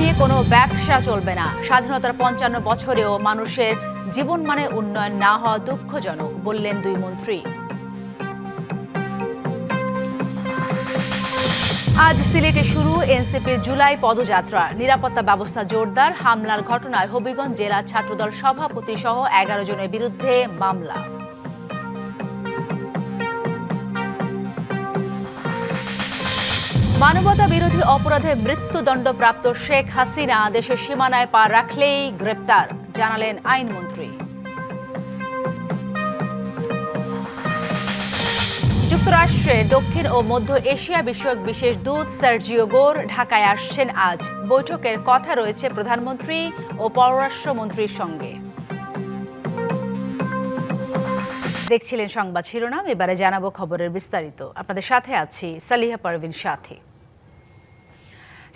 নিয়ে কোনো ব্যবসা চলবে না। স্বাধীনতার ৫৫ বছরেও মানুষের জীবনমানে উন্নয়ন না হওয়া দুঃখজনক, বললেন দুই মন্ত্রী। আজ সিলেটে শুরু এনসিপির জুলাই পদযাত্রা। নিরাপত্তা ব্যবস্থা জোরদার। হামলার ঘটনায় হবিগঞ্জ জেলা ছাত্রদল সভাপতি সহ ১১ জনের বিরুদ্ধে মামলা। মানবতা বিরোধী অপরাধে মৃত্যুদণ্ডপ্রাপ্ত শেখ হাসিনা দেশের সীমানায় পা রাখলেই গ্রেপ্তার, জানালেন আইনমন্ত্রী। যুক্তরাষ্ট্রের দক্ষিণ ও মধ্য এশিয়া বিষয়ক বিশেষ দূত সার্জিও গোর ঢাকায় আসছেন আজ। বৈঠকের কথা রয়েছে প্রধানমন্ত্রী ও পররাষ্ট্রমন্ত্রীর সঙ্গে। দেখছিলেন সংবাদ শিরোনাম, এবারে জানাবো খবরের বিস্তারিত। আপনাদের সাথে আছি সালিহা পারভিন সাথী।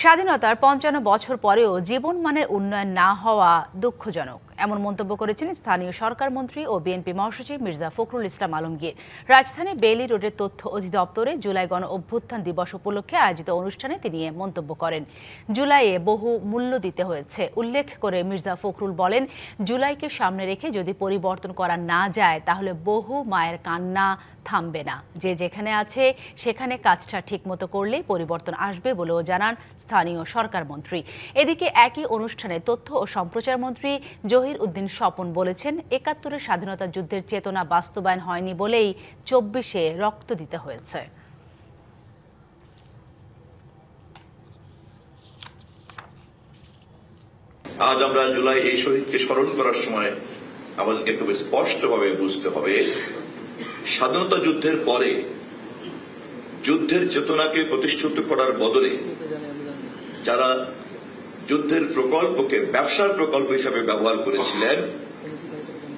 স্বাধীনতার ৫৫ বছর পরেও জীবনমানের উন্নয়ন না হওয়া দুঃখজনক, এমন মন্তব্য করেছেন স্থানীয় সরকার মন্ত্রী ও বিএনপি মহাসচিব মির্জা ফখরুল ইসলাম আলমগীর। রাজধানী বেইলি রোডের তথ্য অধিদপ্তরে জুলাই গণ অভ্যুত্থান দিবস উপলক্ষে আয়োজিত অনুষ্ঠানে তিনি মন্তব্য করেন। জুলাইয়ে বহু মূল্য দিতে হয়েছে উল্লেখ করে মির্জা ফখরুল বলেন, জুলাইকে সামনে রেখে যদি পরিবর্তন করা না যায় তাহলে বহু মায়ের কান্না থামবে না। যে যেখানে আছে সেখানে কাজটা ঠিকমতো করলেই পরিবর্তন আসবে বলেও জানান স্থানীয় সরকার মন্ত্রী। এদিকে একই অনুষ্ঠানে তথ্য ও সম্প্রচার মন্ত্রী জহির উদ্দিন স্বপন বলেছেন, ৭১-এর স্বাধীনতা যুদ্ধের চেতনা বাস্তবায়ন হয়নি বলেই ২৪-এ রক্ত দিতে হয়েছে। আজ আমরা জুলাই এই শহীদকে স্মরণ করার সময় আমাদেরকে খুব স্পষ্টভাবে বুঝতে হবে, স্বাধীনতা যুদ্ধের পরে যুদ্ধের চেতনাকে প্রতিষ্ঠিত করার বদলে যারা যুদ্ধের প্রকল্পকে ব্যবসার প্রকল্প হিসাবে ব্যবহার করেছিলেন,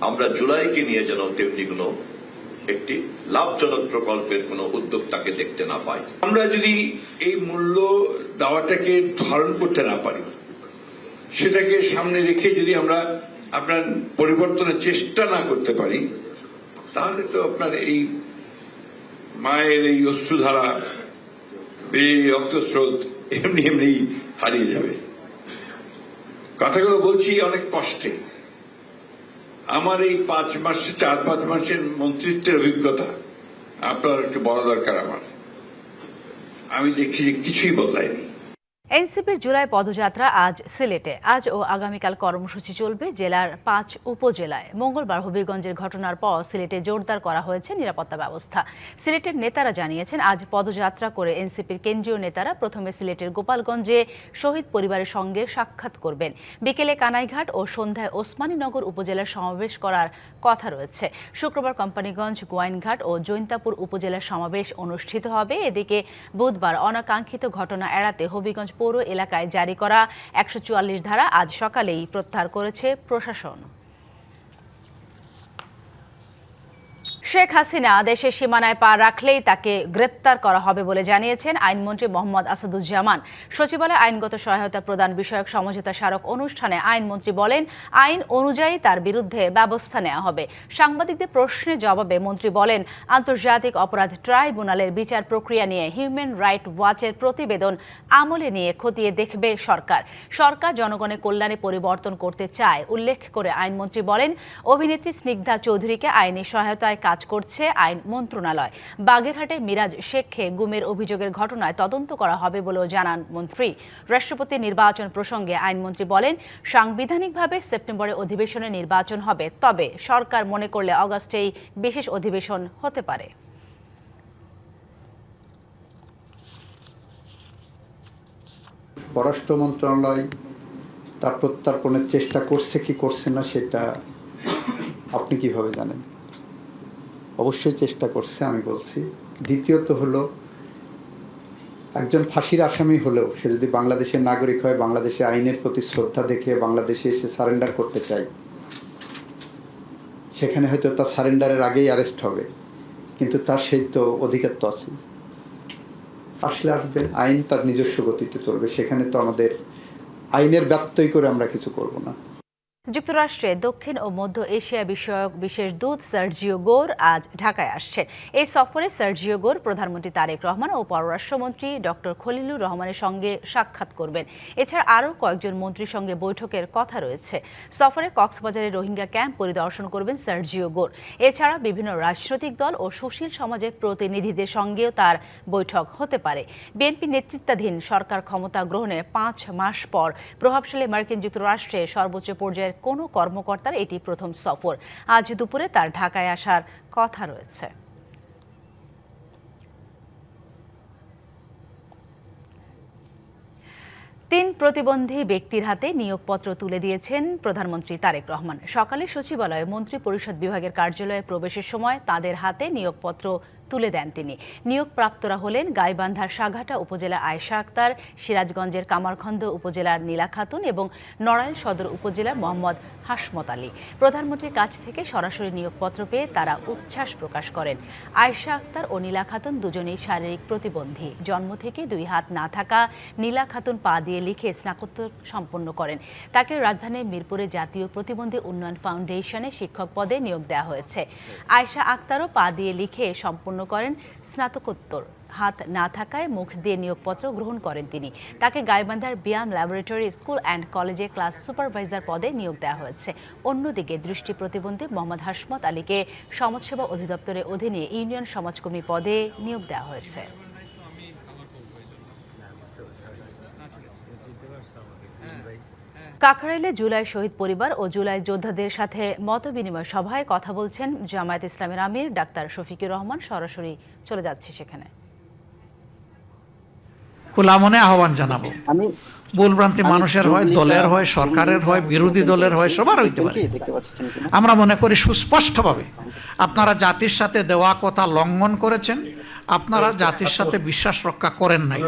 আমরা জুলাইকে নিয়ে যেন তেমনি কোনো একটি লাভজনক প্রকল্পের কোনো উদ্যোক্তাকে দেখতে না পাই। আমরা যদি এই মূল্য দেওয়াটাকে ধারণ করতে না পারি, সেটাকে সামনে রেখে যদি আমরা আপনার পরিবর্তনের চেষ্টা না করতে পারি, তাহলে তো আপনার এই মায়ের এই অশ্রুধারা, এই রক্তস্রোত এমনি এমনি হারিয়ে যাবে। কথাগুলো বলছি অনেক কষ্টে। আমার এই ৪-৫ মাসের মন্ত্রিত্বের অভিজ্ঞতা আপনার একটু বড় দরকার। আমি দেখছি যে কিছুই বদলায়নি। এনসিপির জুলাই পদযাত্রা আজ সিলেটে। আজ ও আগামীকাল কর্মসূচি চলবে জেলার ৫ উপজেলায়। মঙ্গলবার হবিগঞ্জের ঘটনার পর সিলেটে জোরদার করা হয়েছে নিরাপত্তা ব্যবস্থা। সিলেটের নেতারা জানিয়েছেন, আজ পদযাত্রা করে এনসিপির কেন্দ্রীয় নেতারা প্রথমে সিলেটের গোপালগঞ্জে শহীদ পরিবারের সঙ্গে সাক্ষাৎ করবেন। বিকেলে কানাইঘাট ও সন্ধ্যায় ওসমানীনগর উপজেলার সমাবেশ করার কথা রয়েছে। শুক্রবার কোম্পানিগঞ্জ, গোয়াইনঘাট ও জৈন্তাপুর উপজেলার সমাবেশ অনুষ্ঠিত হবে। এদিকে বুধবার অনাকাঙ্ক্ষিত ঘটনা এড়াতে হবিগঞ্জ পৌর এলাকায় জারি করা ১৪৪ ধারা আজ সকালেই প্রত্যাহার করেছে প্রশাসন। শেখ হাসিনা দেশের সীমানায় পা রাখলেই তাকে গ্রেপ্তার করা হবে বলে জানিয়েছেন আইনমন্ত্রী মোহাম্মদ আসাদুজ্জামান। সচিবালয়ে আইনগত সহায়তা প্রদান বিষয়ক সমঝোতা স্মারক অনুষ্ঠানে আইনমন্ত্রী বলেন, আইন অনুযায়ী তার বিরুদ্ধে ব্যবস্থা নেওয়া হবে। সাংবাদিকদের প্রশ্নের জবাবে মন্ত্রী বলেন, আন্তর্জাতিক অপরাধ ট্রাইব্যুনালের বিচার প্রক্রিয়া নিয়ে হিউম্যান রাইট ওয়াচের প্রতিবেদন আমলে নিয়ে খতিয়ে দেখবে সরকার। সরকার জনগণের কল্যাণে পরিবর্তন করতে চায় উল্লেখ করে আইনমন্ত্রী বলেন, অভিনেত্রী স্নিগ্ধা চৌধুরীকে আইনি সহায়তায় কাজ করছে আইন মন্ত্রণালয়। বাগেরহাটে মিরাজ শেখকে গুমের অভিযোগের ঘটনায় তদন্ত করা হবে বলেও জানান মন্ত্রী। রাষ্ট্রপতি নির্বাচন প্রসঙ্গে আইনমন্ত্রী বলেন, সাংবিধানিকভাবে সেপ্টেম্বরে অধিবেশনে নির্বাচন হবে, তবে সরকার মনে করলে অগাস্টেই বিশেষ অধিবেশন হতে পারে। পররাষ্ট্র মন্ত্রণালয় তার প্রত্যর্পণের চেষ্টা করছে কি করছে না সেটা আপনি কিভাবে জানেন? অবশ্যই চেষ্টা করছে, আমি বলছি। দ্বিতীয়ত হলো, একজন ফাঁসির আসামি হলেও সে যদি বাংলাদেশের নাগরিক হয়, বাংলাদেশে আইনের প্রতি শ্রদ্ধা দেখে বাংলাদেশে এসে সারেন্ডার করতে চায়, সেখানে হয়তো তার সারেন্ডারের আগেই অ্যারেস্ট হবে, কিন্তু তার সেই তো অধিকার তো আছে। আসলে আসবে, আইন তার নিজস্ব গতিতে চলবে, সেখানে তো আমাদের আইনের ব্যত্যয় করে আমরা কিছু করব না। যুক্তরাষ্ট্রে দক্ষিণ ও মধ্য এশিয়া বিষয়ক বিশেষ দূত সার্জিও গোর আজ ঢাকায় আসছেন। এই সফরে সার্জিও গোর প্রধানমন্ত্রী তারেক রহমান ও পররাষ্ট্রমন্ত্রী ডক্টর খলিলুর রহমানের সঙ্গে সাক্ষাৎ করবেন। এছাড়া আরও কয়েকজন মন্ত্রীর সঙ্গে বৈঠকের কথা রয়েছে। সফরে কক্সবাজারের রোহিঙ্গা ক্যাম্প পরিদর্শন করবেন সার্জিও গোর। এছাড়া বিভিন্ন রাজনৈতিক দল ও সুশীল সমাজের প্রতিনিধিদের সঙ্গেও তার বৈঠক হতে পারে। বিএনপি নেতৃত্বাধীন সরকার ক্ষমতা গ্রহণের 5 মাস পর প্রভাবশালী মার্কিন যুক্তরাষ্ট্রের সর্বোচ্চ পর্যায়ের কোনো কর্মকর্তার এটি প্রথম সফর। আজ দুপুরে তার ঢাকায় আসার কথা রয়েছে। তিন প্রতিবন্ধী ব্যক্তির হাতে নিয়োগপত্র তুলে দিয়েছেন প্রধানমন্ত্রী তারেক রহমান। সকালে সচিবালয়ে মন্ত্রী পরিষদ বিভাগের কার্যালয়ে প্রবেশের সময় তাদের হাতে নিয়োগপত্র তুলে দেন তিনি। নিয়োগপ্রাপ্তরা হলেন গাইবান্ধার সাঘাটা উপজেলার আয়েশা আক্তার, সিরাজগঞ্জের কামারখন্দ উপজেলার নীলা খাতুন এবং নড়াইল সদর উপজেলার মোহাম্মদ হাসমত আলী। প্রধানমন্ত্রীর কাছ থেকে সরাসরি নিয়োগপত্র পেয়ে তারা উচ্ছ্বাস প্রকাশ করেন। আয়েশা আক্তার ও নীলা খাতুন দুজনেই শারীরিক প্রতিবন্ধী। জন্ম থেকে 2 হাত না থাকা নীলা খাতুন পা দিয়ে লিখে স্নাতকোত্তর সম্পন্ন করেন। তাকে রাজধানীর মিরপুরে জাতীয় প্রতিবন্ধী উন্নয়ন ফাউন্ডেশনে শিক্ষক পদে নিয়োগ দেওয়া হয়েছে। আয়েশা আক্তারও পা দিয়ে লিখে সম্পন্ন করেন স্নাতকোত্তর। হাত না থাকায় মুখ দিয়ে নিয়োগপত্র গ্রহণ করেন তিনি। তাকে গাইবান্ধার ব্যায়াম ল্যাবরেটরি স্কুল অ্যান্ড কলেজে ক্লাস সুপারভাইজার পদে নিয়োগ দেওয়া হয়েছে। অন্যদিকে দৃষ্টি প্রতিবন্ধী মোহাম্মদ হাসমত আলীকে সমাজসেবা অধিদপ্তরের অধীনে ইউনিয়ন সমাজকর্মী পদে নিয়োগ দেওয়া হয়েছে। কাকরাইলে জুলাই শহীদ পরিবার ও জুলাই যোদ্ধাদের সাথে মতবিনিময় সভায় কথা বলছেন জামায়াত ইসলামের আমির ডাক্তার শফিকুর রহমান। সরাসরি চলে যাচ্ছে সেখানে। খোলা মনে আহ্বান জানাবো। ভুলভ্রান্তি মানুষের হয়, দলের হয়, সরকারের হয়, বিরোধী দলের হয়, সবার হইতে পারে। আমরা মনে করি সুস্পষ্টভাবে আপনারা জাতির সাথে দেওয়া কথা লঙ্ঘন করেছেন। আপনারা জাতির সাথে বিশ্বাস রক্ষা করেন নাই,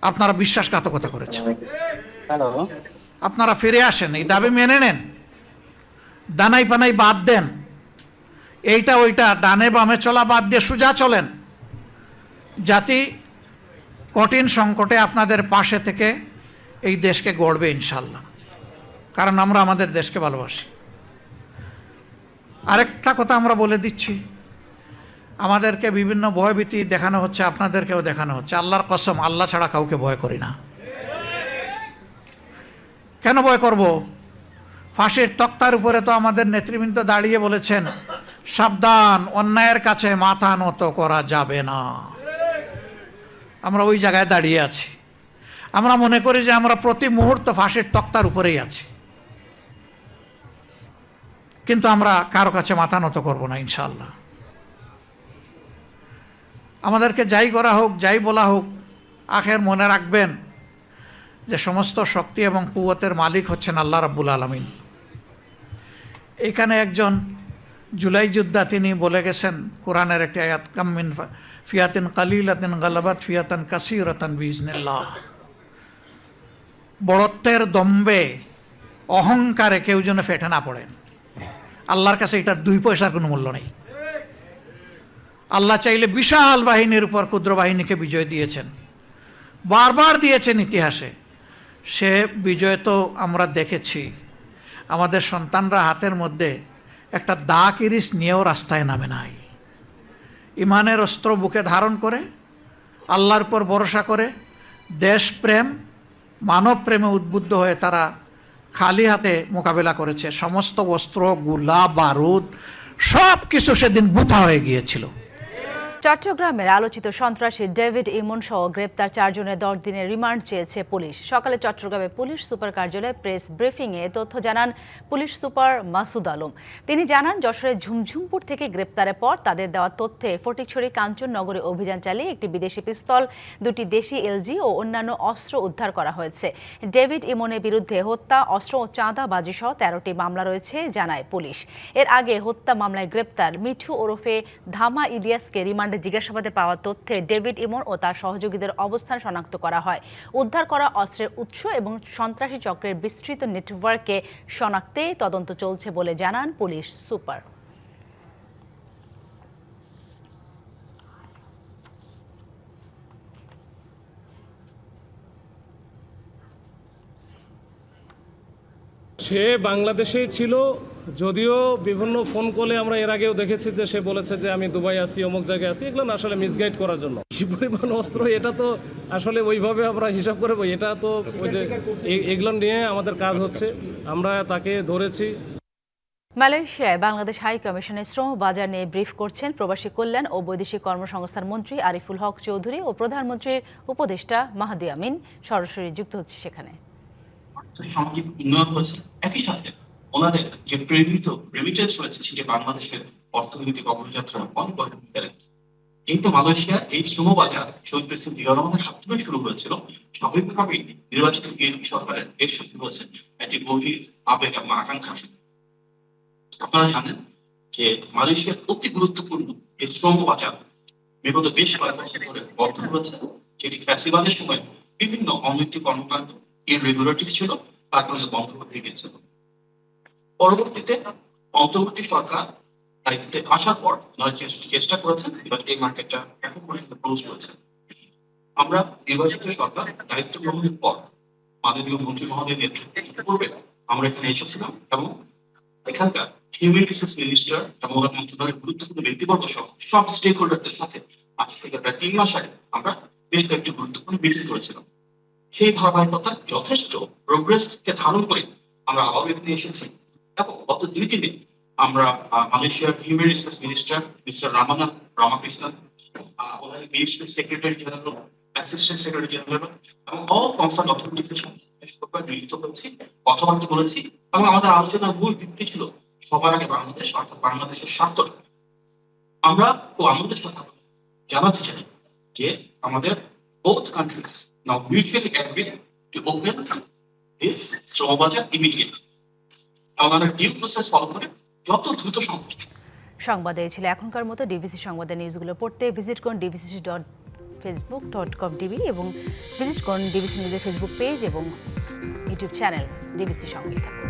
আপনারা বিশ্বাসঘাতকতা করেছেন। আপনারা ফিরে আসেন, এই দাবি মেনে নেন, দানাই পানাই বাদ দেন, এইটা ওইটা ডানে বামে চলা বাদ দিয়ে সোজা চলেন। জাতি কঠিন সংকটে আপনাদের পাশে থেকে এই দেশকে গড়বে ইনশাল্লাহ, কারণ আমরা আমাদের দেশকে ভালোবাসি। আরেকটা কথা আমরা বলে দিচ্ছি, আমাদেরকে বিভিন্ন ভয়ভীতি দেখানো হচ্ছে, আপনাদেরকেও দেখানো হচ্ছে। আল্লাহর কসম, আল্লাহ ছাড়া কাউকে ভয় করি না। কেন ভয় করব? ফাঁসির তক্তার উপরে তো আমাদের নেতৃবৃন্দ দাঁড়িয়ে বলেছেন, সাবধান, অন্যায়ের কাছে মাথা নত করা যাবে না। আমরা ওই জায়গায় দাঁড়িয়ে আছি। আমরা মনে করি যে আমরা প্রতি মুহূর্ত ফাঁসির তক্তার উপরেই আছি, কিন্তু আমরা কারো কাছে মাথা নত করব না ইনশাআল্লাহ। আমাদেরকে যাই করা হোক, যাই বলা হোক, আখের মনে রাখবেন যে সমস্ত শক্তি এবং কুওয়াতের মালিক হচ্ছেন আল্লাহ রাব্বুল আলামিন। এখানে একজন জুলাই যোদ্ধা তিনি বলে গেছেন কোরআনের একটি আয়াত, কামিন ফিয়াতিন কালিলাতিন গালাবাত ফিয়াতান কাসীরাতান বিইজনিল্লাহ। বড়ত্বের দম্বে, অহংকারে কেউ যেন ফেটে না পড়েন। আল্লাহর কাছে এটার 2 পয়সার কোনো মূল্য নেই। আল্লাহ চাইলে বিশাল বাহিনীর উপর ক্ষুদ্র বাহিনীকে বিজয় দিয়েছেন, বারবার দিয়েছেন ইতিহাসে। সে বিজয় তো আমরা দেখেছি। আমাদের সন্তানরা হাতের মধ্যে একটা দা কিরিস নিয়েও রাস্তায় নামে নাই। ইমানের অস্ত্র বুকে ধারণ করে, আল্লাহর উপর ভরসা করে, দেশপ্রেম, মানব প্রেমে উদ্বুদ্ধ হয়ে তারা খালি হাতে মোকাবেলা করেছে। সমস্ত অস্ত্র, গোলা বারুদ সব কিছু সেদিন বৃথা হয়ে গিয়েছিল। চট্টগ্রামের আলোচিত সন্ত্রাসী ডেভিড ইমন সহ গ্রেপ্তার 4 জনের 10 দিনের রিমান্ড চেয়েছে পুলিশ। সকালে চট্টগ্রামে পুলিশ সুপার কার্যালয়ে প্রেস ব্রিফিংয়ে তথ্য জানান পুলিশ সুপার মাসুদ আলম। তিনি জানান, যশোরের ঝুমঝুমপুর থেকে গ্রেপ্তারের পর তাদের দেওয়া তথ্যে ফটিকছড়ি কাঞ্চননগরে অভিযান চালিয়ে একটি বিদেশি পিস্তল, 2টি দেশি এলজি ও অন্যান্য অস্ত্র উদ্ধার করা হয়েছে। ডেভিড ইমনের বিরুদ্ধে হত্যা, অস্ত্র ও চাঁদাবাজি সহ 13টি মামলা রয়েছে জানায় পুলিশ। এর আগে হত্যা মামলায় গ্রেপ্তার মিঠু ওরফে ধামা ইলিয়াসকে রিমান্ড জিজ্ঞাসাবাদে পাওয়া তথ্যে ডেভিড ইমন ও তার সহযোগীদের অবস্থান শনাক্ত করা হয়। উদ্ধার করা অস্ত্রের উৎস এবং সন্ত্রাসী চক্রের বিস্তৃত নেটওয়ার্কে শনাক্তে তদন্ত চলছে বলে জানান পুলিশ সুপার। সে বাংলাদেশেই ছিল, যদিও বিভিন্ন ফোন কলে আমরা এর আগেও দেখেছি যে সে বলেছে যে আমি দুবাই আছি, অমুক জায়গায় আছি। এগুলো না আসলে মিসগাইড করার জন্য। কি পরিমাণ অস্ত্র, এটা তো আসলে ওইভাবে আমরা হিসাব করে এটা তো ওই যে এগুলো নিয়ে আমাদের কাজ হচ্ছে। আমরা তাকে ধরেছি। মালয়েশিয়ায় বাংলাদেশ হাই কমিশনের শ্রম বাজার নিয়ে ব্রিফ করছেন প্রবাসী কল্যাণ ও বৈদেশিক কর্মসংস্থান মন্ত্রী আরিফুল হক চৌধুরী ও প্রধানমন্ত্রীর উপদেষ্টা মাহাদি আমিন সরাসরি যুক্ত হচ্ছে সেখানে। সামাজিক উন্নয়ন হয়েছে, একই সাথে ওনাদের যে রেমিটেন্স রয়েছে সেটি বাংলাদেশের অর্থনৈতিক অগ্রযাত্রা অনেক বড় ভূমিকা রেখেছে। কিন্তু মালয়েশিয়া এই শ্রমবাজার শহীদ প্রেসিডেন্ট জিয়া রহমানের হাত ধরে শুরু হয়েছিল। স্বাভাবিকভাবেই নির্বাচিত বিএনপি সরকারের এর সাথে হয়েছে একটি গভীর আবেগ এবং আকাঙ্ক্ষা। আপনারা জানেন যে মালয়েশিয়ার অতি গুরুত্বপূর্ণ এই শ্রমবাজার বিগত বেশ কয়েক বছর ধরে বন্ধ হয়েছে, যেটি ফ্যাসিবাদের সময় বিভিন্ন অনৈতিক কর্মকাণ্ড ইররেগুলারিটিস ছিল, তার কারণে বন্ধ হয়ে গিয়েছিল। পরবর্তীতে অন্তর্বর্তী সরকার দায়িত্বে আসার পর চেষ্টা করেছেন, এবার এই মার্কেটটা এখন পর্যন্ত ক্লোজ করেছে। আমরা নির্বাচিত সরকার দায়িত্ব গ্রহণের পর মাননীয় মন্ত্রী মহোদয়ের নেতৃত্বে পূর্বে আমরা এখানে এসেছিলাম এবং এখানকার হিউম্যান রিসোর্স মিনিস্টার এবং মন্ত্রণালয়ের গুরুত্বপূর্ণ ব্যক্তিবর্গ সহ সব স্টেক হোল্ডারদের সাথে আজ থেকে প্রায় 3 মাস আগে আমরা বেশ কয়েকটি গুরুত্বপূর্ণ মিটিং করেছিলাম। সেই ধারাবাহিকতা যথেষ্ট প্রোগ্রেসকে ধারণ করে আমরা আবার এখানে এসেছি এবং গত 2 দিনে আমরা মালয়েশিয়ার human resource minister mister Ramakrishnan, ওনার ministry secretary general, assistant secretary general এবং অল কনসার্ন অথরিটিসের সাথে মিলিত হয়েছি, কথাবার্তা বলেছি এবং আমাদের আলোচনার মূল ভিত্তি ছিল সবার আগে বাংলাদেশ, অর্থাৎ বাংলাদেশের স্বার্থ। আমরা আমাদের সাথে জানাতে চাই যে আমাদের both countries now mutually agree to open this শ্রমবাজার immediately. আমাদের ডিউ প্রসেস ফলো করে যত দ্রুত সম্ভব। সংবাদে ছিল এখনকার মতো। ডিবিসি সংবাদের নিউজগুলো পড়তে ভিজিট করুন dbc.facebook.com.tv এবং ভিজিট করুন ডিবিসি নিউজের ফেসবুক পেজ এবং ইউটিউব চ্যানেল। ডিবিসি সঙ্গে থাকুন।